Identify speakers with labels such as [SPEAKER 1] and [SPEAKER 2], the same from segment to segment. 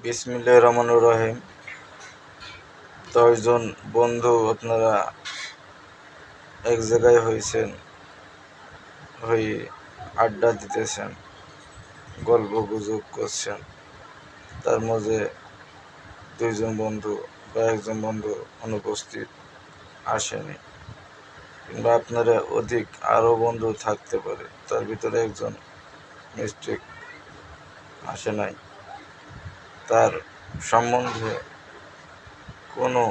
[SPEAKER 1] বিসমিল্লাহির রহমানির রহিম। 10 জন বন্ধু আপনারা এক জায়গায় হয়ে আড্ডা দিতেছেন, গল্প গুজব করছেন। তার মাঝে 2 জন বন্ধু বা একজন বন্ধু অনুপস্থিত আসেনি, কিংবা আপনারা অধিক আরও বন্ধু থাকতে পারে, তার ভিতরে একজন মিস্টেক আসে নাই। তার সম্বন্ধে কোনো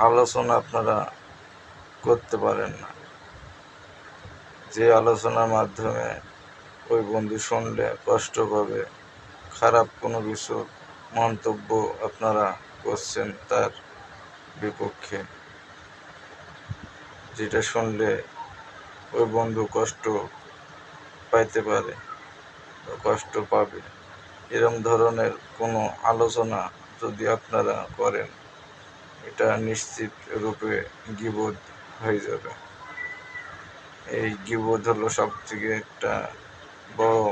[SPEAKER 1] আলোচনা আপনারা করতে পারেন না, যে আলোচনার মাধ্যমে ওই বন্ধু শুনলে কষ্ট পাবে। খারাপ কোনো কিছু মন্তব্য আপনারা করছেন তার বিপক্ষে, যেটা শুনলে ওই বন্ধু কষ্ট পাইতে পারে বা কষ্ট পাবে। এরম ধরনের কোনো আলোচনা যদি আপনারা করেন, এটা নিশ্চিত রূপে গীবত হয়ে যাবে। এই গীবত হলো সবথেকে একটা বড়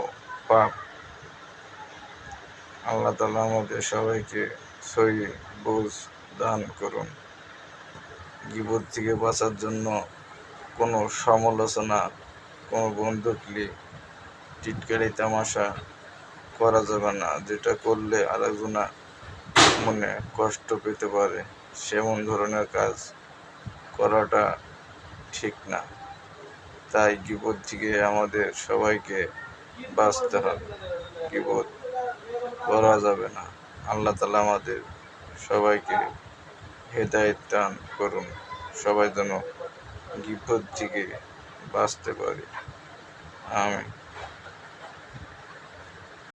[SPEAKER 1] পাপ। আল্লাহ তাআলা আমাদের সবাইকে সহি বুঝ দান করুন। গীবত থেকে বাঁচার জন্য কোনো সমালোচনা, কোনো বন্দুকলি, টিটকারি তামাশা করা যাবে না, যেটা করলে আরেকজনা মনে কষ্ট পেতে পারে। সেমন ধরনের কাজ করাটা ঠিক না। তাই গীবত থেকে আমাদের সবাইকে বাঁচতে হবে, গীবত করা যাবে না। আল্লাহ তাআলা আমাদের সবাইকে হেদায়েত দান করুন, সবাই যেন গীবত থেকে বাঁচতে পারে। আমিন।